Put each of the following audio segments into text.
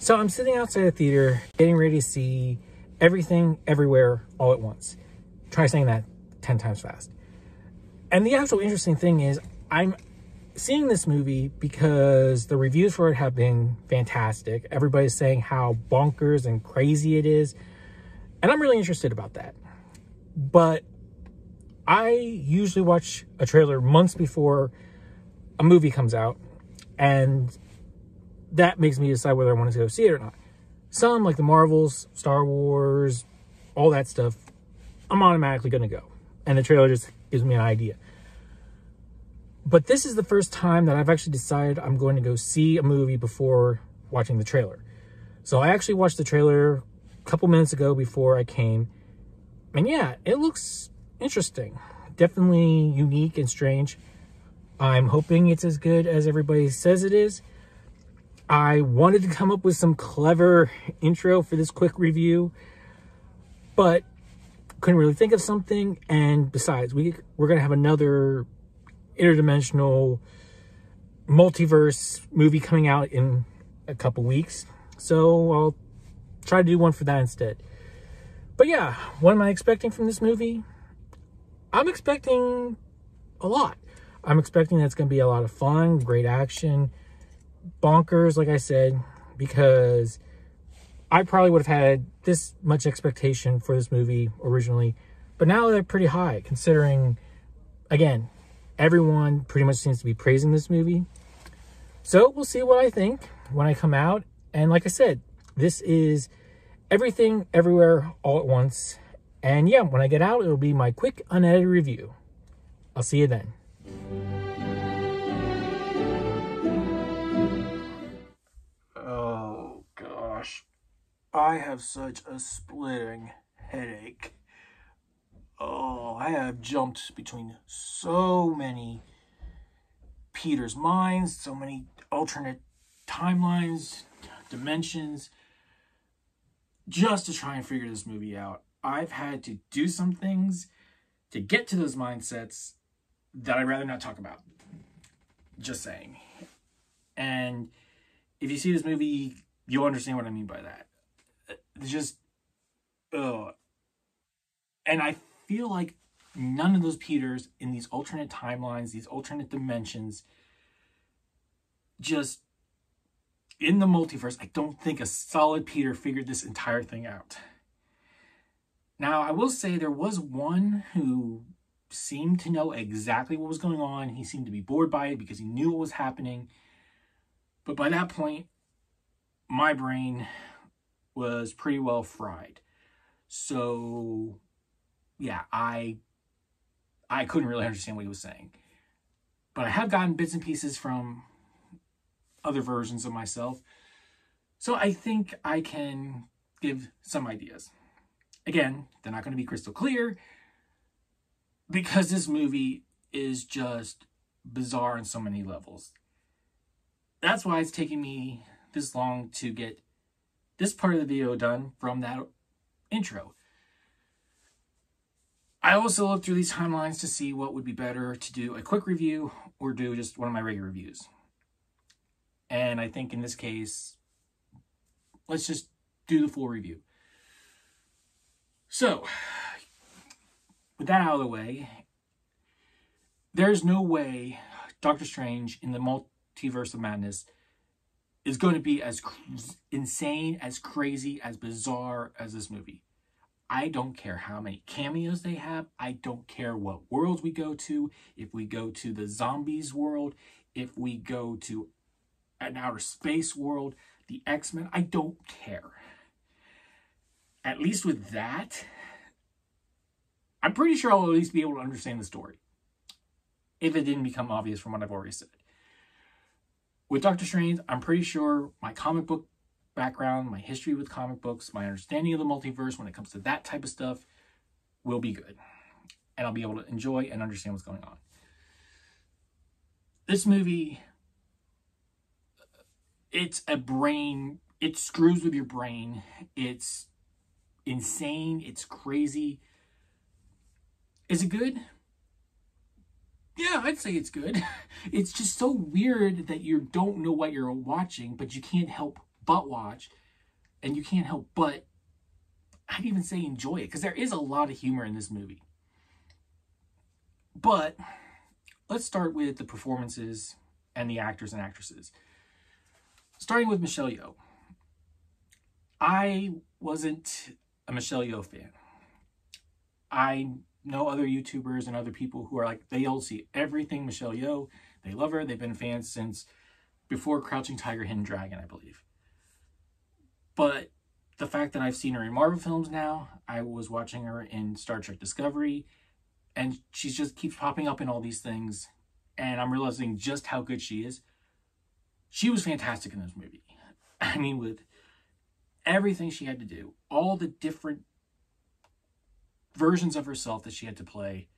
So I'm sitting outside the theater, getting ready to see Everything, Everywhere, All at Once. Try saying that 10 times fast. And the actual interesting thing is, I'm seeing this movie because the reviews for it have been fantastic. Everybody's saying how bonkers and crazy it is. And I'm really interested about that. But I usually watch a trailer months before a movie comes out. And that makes me decide whether I want to go see it or not. Some, like the Marvels, Star Wars, all that stuff, I'm automatically going to go. And the trailer just gives me an idea. But this is the first time that I've actually decided I'm going to go see a movie before watching the trailer. So I actually watched the trailer a couple minutes ago before I came. And yeah, it looks interesting. Definitely unique and strange. I'm hoping it's as good as everybody says it is. I wanted to come up with some clever intro for this quick review, but couldn't really think of something. And besides, we're going to have another interdimensional multiverse movie coming out in a couple weeks. So I'll try to do one for that instead. But yeah, what am I expecting from this movie? I'm expecting a lot. I'm expecting that it's going to be a lot of fun, great action, bonkers, like I said, because I probably would have had this much expectation for this movie originally, but now they're pretty high considering, again, everyone pretty much seems to be praising this movie. So we'll see what I think when I come out. And like I said, this is Everything, Everywhere, All at Once. And yeah, when I get out, it'll be my quick unedited review. I'll see you then. Oh gosh, I have such a splitting headache. Oh, I have jumped between so many Peter's minds, so many alternate timelines, dimensions, just to try and figure this movie out. I've had to do some things to get to those mindsets that I'd rather not talk about. Just saying. And if you see this movie, you'll understand what I mean by that. It's just, ugh. And I feel like none of those Peters in these alternate timelines, these alternate dimensions, just in the multiverse, I don't think a solid Peter figured this entire thing out. Now, I will say there was one who seemed to know exactly what was going on. He seemed to be bored by it because he knew what was happening. But by that point, my brain was pretty well fried. So, yeah, I couldn't really understand what he was saying. But I have gotten bits and pieces from other versions of myself. So I think I can give some ideas. Again, they're not going to be crystal clear because this movie is just bizarre on so many levels. That's why it's taking me this long to get this part of the video done from that intro. I also looked through these timelines to see what would be better to do a quick review or do just one of my regular reviews. And I think in this case, let's just do the full review. So, with that out of the way, there's no way Doctor Strange in the Multiverse of Madness is going to be as insane, as crazy, as bizarre as this movie. I don't care how many cameos they have. I don't care what worlds we go to. If we go to the zombies world, if we go to an outer space world, the X-Men, I don't care. At least with that, I'm pretty sure I'll at least be able to understand the story. If it didn't become obvious from what I've already said. With Doctor Strange, I'm pretty sure my comic book background, my history with comic books, my understanding of the multiverse when it comes to that type of stuff will be good. And I'll be able to enjoy and understand what's going on. This movie, it's a brain, it screws with your brain. It's insane. It's crazy. Is it good? Yeah, I'd say it's good. It's just so weird that you don't know what you're watching, but you can't help but watch, and you can't help but, I'd even say enjoy it, because there is a lot of humor in this movie. But let's start with the performances and the actors and actresses. Starting with Michelle Yeoh. I wasn't a Michelle Yeoh fan. I know other YouTubers and other people who are like, they all see everything Michelle Yeoh. They love her. They've been fans since before Crouching Tiger, Hidden Dragon, I believe. But the fact that I've seen her in Marvel films now, I was watching her in Star Trek Discovery, and she just keeps popping up in all these things, and I'm realizing just how good she is. She was fantastic in this movie. I mean, with everything she had to do, all the different versions of herself that she had to play,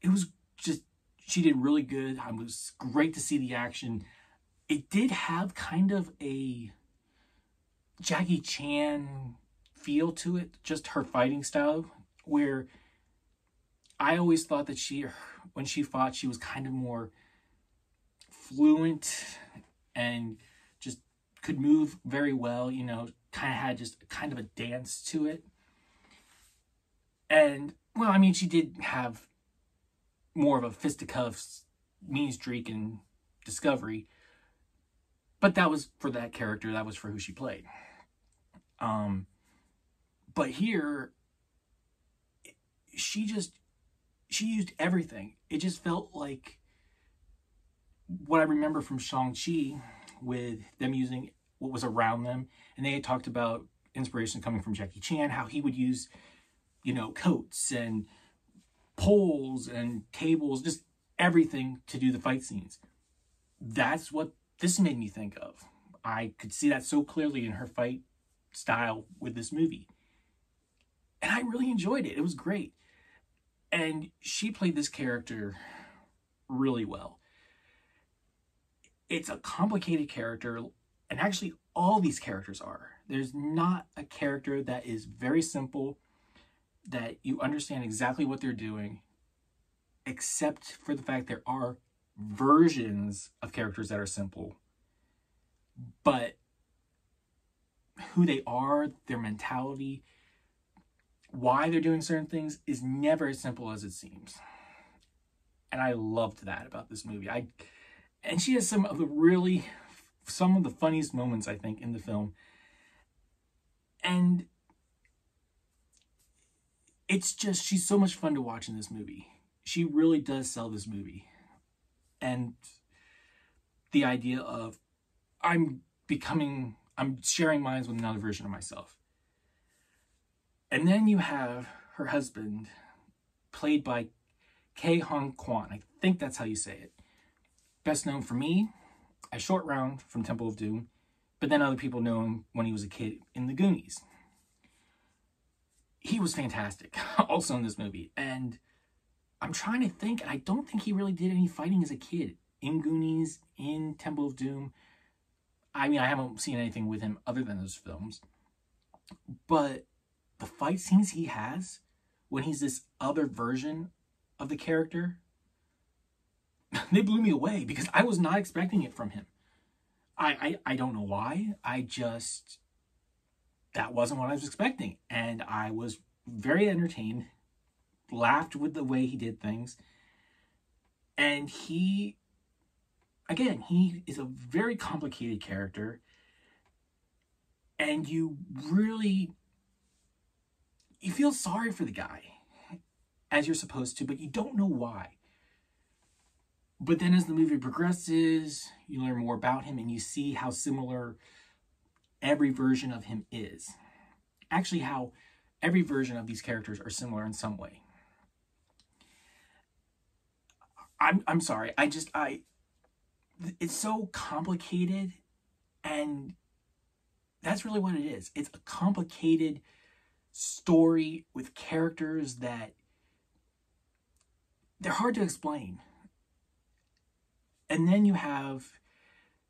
it was just, she did really good. It was great to see the action. It did have kind of a Jackie Chan feel to it, just her fighting style, where I always thought that when she fought, she was kind of more fluent and just could move very well, you know, kind of had just kind of a dance to it. And, well, I mean, she did have more of a fisticuffs, mean streak in Discovery, but that was for that character, that was for who she played. But here, she used everything. It just felt like what I remember from Shang-Chi, with them using what was around them. And they had talked about inspiration coming from Jackie Chan, how he would use, you know, coats and poles and tables, just everything to do the fight scenes. That's what this made me think of. I could see that so clearly in her fight style with this movie. And I really enjoyed it. It was great. And she played this character really well. It's a complicated character, and actually all these characters are. There's not a character that is very simple, that you understand exactly what they're doing, except for the fact there are versions of characters that are simple. But who they are, their mentality, why they're doing certain things is never as simple as it seems. And I loved that about this movie. And she has some of the funniest moments, I think, in the film. And it's just, she's so much fun to watch in this movie. She really does sell this movie. And the idea of, I'm sharing minds with another version of myself. And then you have her husband, played by Khong Kong. I think that's how you say it. Best known for me as Short Round from Temple of Doom, but then other people know him when he was a kid in The Goonies. He was fantastic also in this movie. And I'm trying to think, I don't think he really did any fighting as a kid in Goonies, in Temple of Doom. I mean, I haven't seen anything with him other than those films. But the fight scenes he has when he's this other version of the character, they blew me away, because I was not expecting it from him. I don't know why. That wasn't what I was expecting. And I was very entertained, laughed with the way he did things. And he is a very complicated character. And you feel sorry for the guy, as you're supposed to, but you don't know why. But then as the movie progresses, you learn more about him, and you see how similar every version of him is. Actually, how every version of these characters are similar in some way. I'm sorry. It's so complicated, and that's really what it is. It's a complicated story with characters that they're hard to explain. And then you have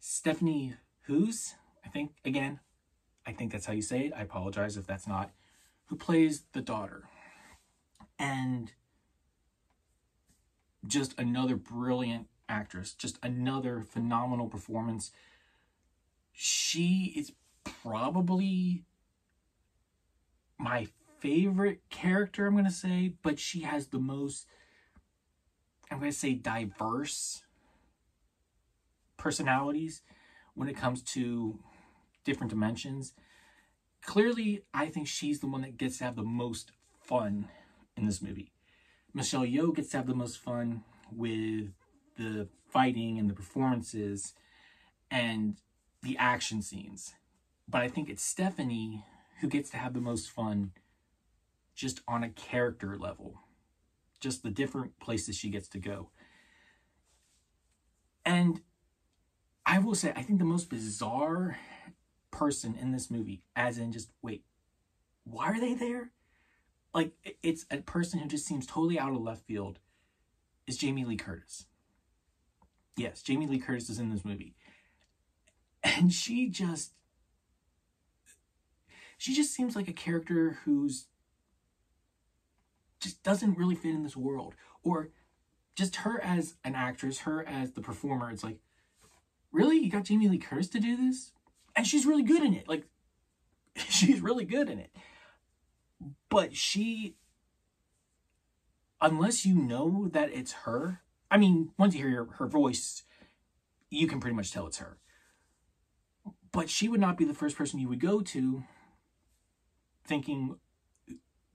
Stephanie Hughes, I think that's how you say it. I apologize if that's not, who plays the daughter. And just another brilliant actress, just another phenomenal performance. She is probably my favorite character, I'm going to say, but she has the most, I'm going to say, diverse personalities when it comes to different dimensions. Clearly, I think she's the one that gets to have the most fun in this movie. Michelle Yeoh gets to have the most fun with the fighting and the performances and the action scenes. But I think it's Stephanie who gets to have the most fun just on a character level. Just the different places she gets to go. And I will say, I think the most bizarre person in this movie, as in just, wait, why are they there? Like, it's a person who just seems totally out of left field, is Jamie Lee Curtis. Yes, Jamie Lee Curtis is in this movie. And she just seems like a character who's just doesn't really fit in this world. Or just her as an actress, her as the performer, it's like, really? You got Jamie Lee Curtis to do this? And she's really good in it. Like, she's really good in it. But she, unless you know that it's her, I mean, once you hear her voice, you can pretty much tell it's her. But she would not be the first person you would go to thinking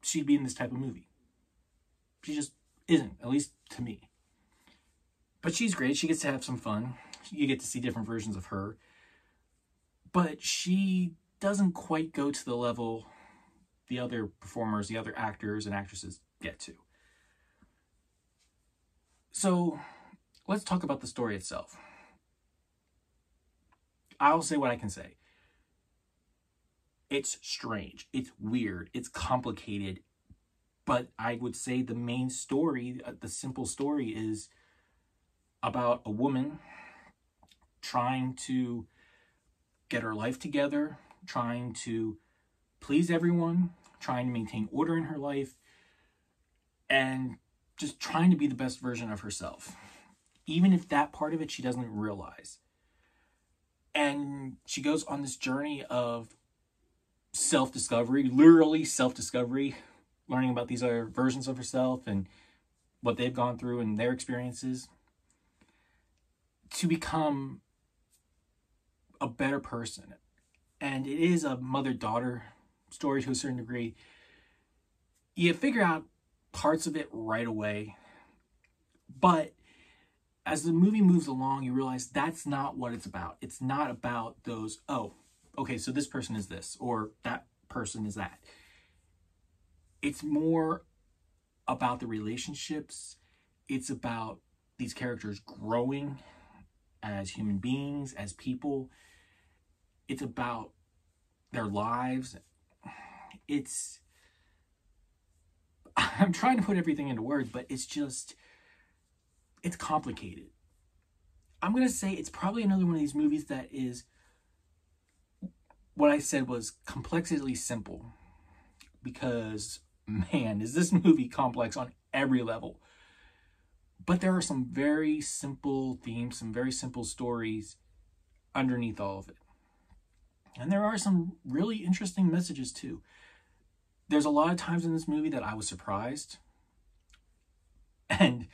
she'd be in this type of movie. She just isn't, at least to me. But she's great. She gets to have some fun. You get to see different versions of her. But she doesn't quite go to the level the other performers, the other actors and actresses get to. So let's talk about the story itself. I'll say what I can say. It's strange, it's weird, it's complicated, but I would say the main story, the simple story, is about a woman trying to get her life together, trying to please everyone, trying to maintain order in her life, and just trying to be the best version of herself, even if that part of it she doesn't realize. And she goes on this journey of self-discovery, literally self-discovery, learning about these other versions of herself and what they've gone through and their experiences, to become a better person. And it is a mother-daughter story to a certain degree. You figure out parts of it right away, but as the movie moves along, you realize that's not what it's about. It's not about those, oh, okay, so this person is this, or that person is that. It's more about the relationships. It's about these characters growing as human beings, as people. It's about their lives. I'm trying to put everything into words, but it's complicated. I'm going to say it's probably another one of these movies that is, what I said was complexly simple. Because, man, is this movie complex on every level. But there are some very simple themes, some very simple stories underneath all of it. And there are some really interesting messages too. There's a lot of times in this movie that I was surprised. And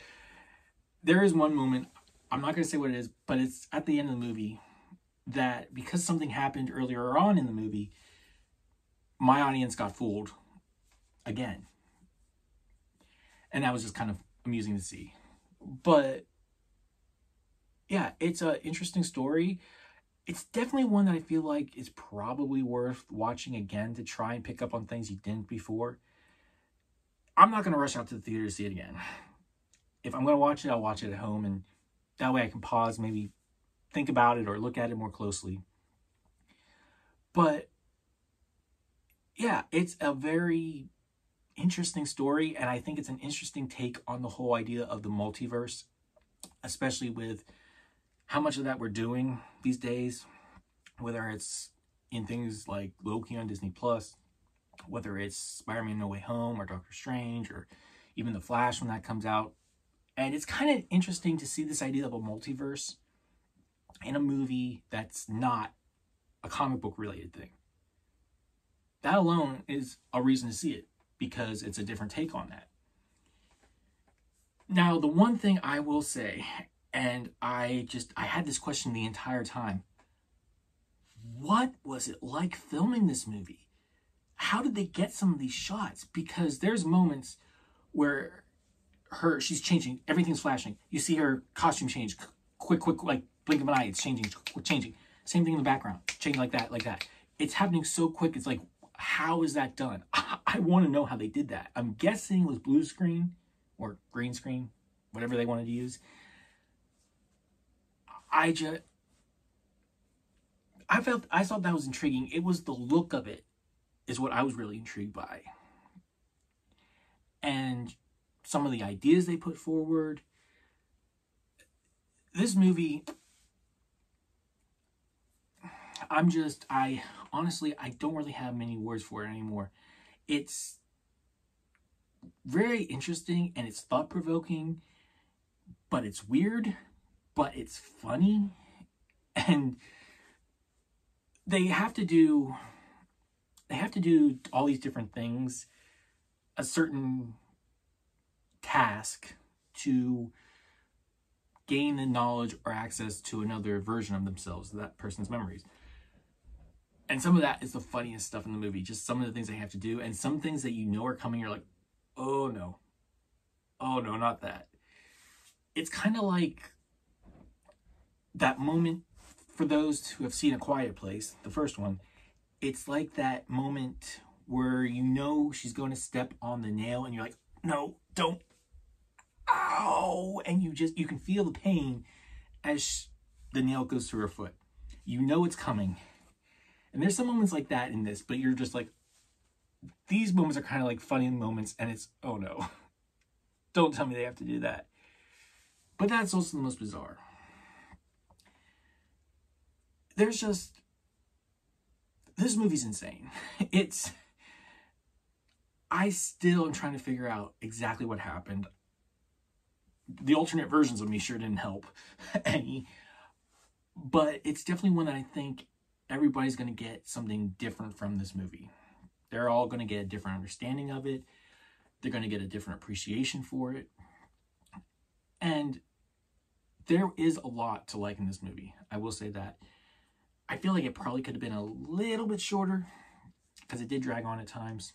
there is one moment, I'm not going to say what it is, but it's at the end of the movie, that because something happened earlier on in the movie, my audience got fooled again. And that was just kind of amusing to see. But yeah, it's an interesting story. It's definitely one that I feel like is probably worth watching again to try and pick up on things you didn't before. I'm not going to rush out to the theater to see it again. If I'm going to watch it, I'll watch it at home, and that way I can pause, maybe think about it or look at it more closely. But yeah, it's a very interesting story, and I think it's an interesting take on the whole idea of the multiverse, especially with how much of that we're doing these days, whether it's in things like Loki on Disney+, whether it's Spider-Man No Way Home or Doctor Strange, or even The Flash when that comes out. And it's kind of interesting to see this idea of a multiverse in a movie that's not a comic book related thing. That alone is a reason to see it, because it's a different take on that. Now, the one thing I will say, and I had this question the entire time. What was it like filming this movie? How did they get some of these shots? Because there's moments where she's changing, everything's flashing. You see her costume change, quick, like blink of an eye, it's changing. Same thing in the background, change like that. It's happening so quick, it's like, how is that done? I want to know how they did that. I'm guessing it was blue screen or green screen, whatever they wanted to use. I thought that was intriguing. It was the look of it is what I was really intrigued by. And some of the ideas they put forward. This movie, honestly, I don't really have many words for it anymore. It's very interesting and it's thought-provoking, but it's weird, but it's funny. And they have to do all these different things, a certain task to gain the knowledge or access to another version of themselves, that person's memories. And some of that is the funniest stuff in the movie. Just some of the things they have to do, and some things that you know are coming, you're like, oh no, not that. It's kind of like that moment, for those who have seen A Quiet Place, the first one, it's like that moment where you know she's going to step on the nail and you're like, no, don't, ow, and you can feel the pain as the nail goes through her foot. You know it's coming. And there's some moments like that in this, but you're just like, these moments are kind of like funny moments, and it's, oh no, don't tell me they have to do that. But that's also the most bizarre. This movie's insane. I still am trying to figure out exactly what happened. The alternate versions of me sure didn't help any, but it's definitely one that I think everybody's going to get something different from this movie. They're all going to get a different understanding of it. They're going to get a different appreciation for it. And there is a lot to like in this movie. I will say that. I feel like it probably could have been a little bit shorter because it did drag on at times.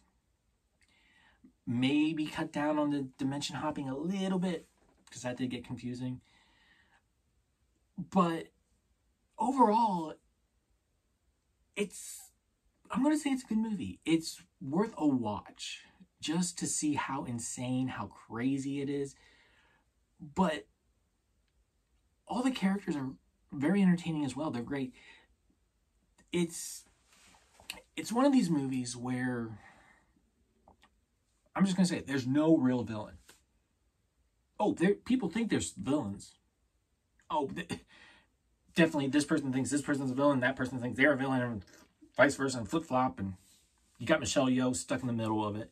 Maybe cut down on the dimension hopping a little bit because that did get confusing. But overall, I'm going to say it's a good movie. It's worth a watch just to see how insane, how crazy it is. But all the characters are very entertaining as well. They're great. It's one of these movies where, I'm just going to say it, there's no real villain. Oh, people think there's villains. Oh, definitely this person thinks this person's a villain, that person thinks they're a villain, and vice versa, and flip-flop, and you got Michelle Yeoh stuck in the middle of it.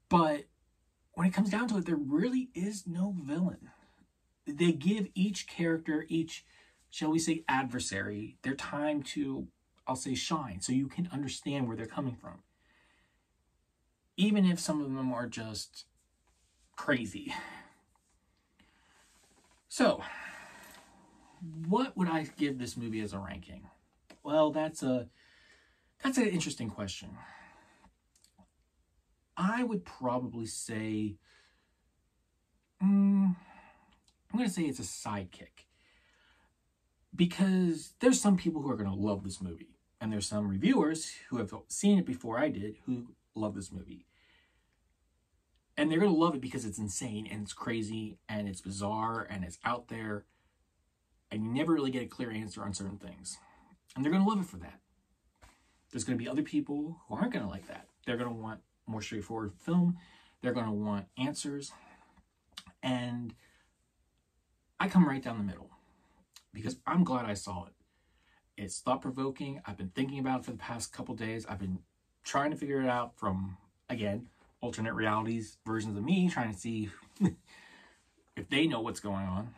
But when it comes down to it, there really is no villain. They give each character, each, shall we say, adversary, their time to, I'll say, shine, so you can understand where they're coming from. Even if some of them are just crazy. So, what would I give this movie as a ranking? Well, that's an interesting question. I would probably say, I'm going to say it's a sidekick. Because there's some people who are going to love this movie. And there's some reviewers who have seen it before I did who love this movie. And they're going to love it because it's insane and it's crazy and it's bizarre and it's out there. And you never really get a clear answer on certain things. And they're going to love it for that. There's going to be other people who aren't going to like that. They're going to want more straightforward film. They're going to want answers. And I come right down the middle. Because I'm glad I saw it. It's thought-provoking. I've been thinking about it for the past couple days. I've been trying to figure it out from, again, alternate realities, versions of me, trying to see if they know what's going on.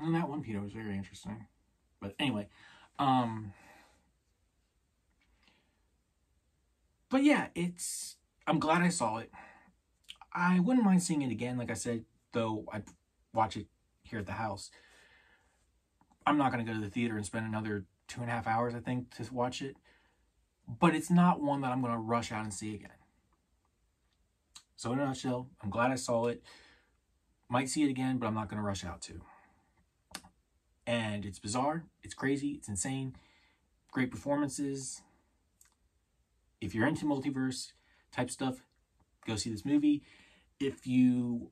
And that one, Peter, was very interesting. But anyway, but yeah, I'm glad I saw it. I wouldn't mind seeing it again, like I said, though I'd watch it here at the house. I'm not going to go to the theater and spend another 2.5 hours, I think, to watch it. But it's not one that I'm going to rush out and see again. So in a nutshell, I'm glad I saw it. Might see it again, but I'm not going to rush out to. And it's bizarre. It's crazy. It's insane. Great performances. If you're into multiverse type stuff, go see this movie. If you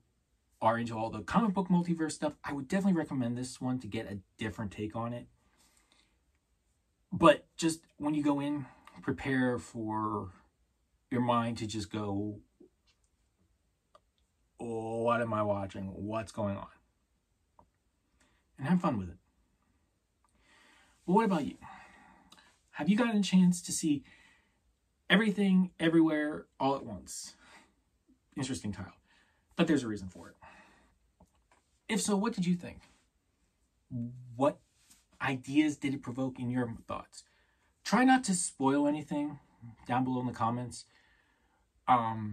are into all the comic book multiverse stuff, I would definitely recommend this one to get a different take on it. But just when you go in, prepare for your mind to just go, oh, what am I watching? What's going on? And have fun with it. But what about you? Have you gotten a chance to see everything, everywhere, all at once? Interesting title. But there's a reason for it. If so, what did you think? What ideas did it provoke in your thoughts? Try not to spoil anything down below in the comments.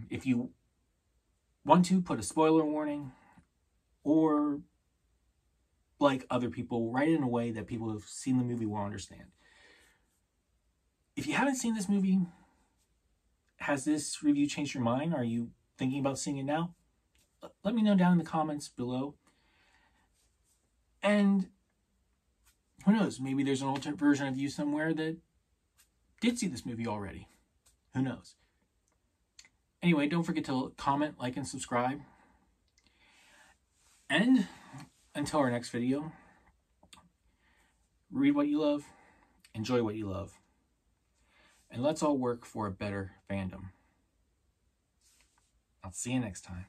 If you want to, put a spoiler warning, or like other people, write it in a way that people who have seen the movie will understand. If you haven't seen this movie, has this review changed your mind? Are you thinking about seeing it now? Let me know down in the comments below. And who knows, maybe there's an alternate version of you somewhere that did see this movie already. Who knows? Anyway, don't forget to comment, like, and subscribe. And until our next video, read what you love, enjoy what you love, and let's all work for a better fandom. I'll see you next time.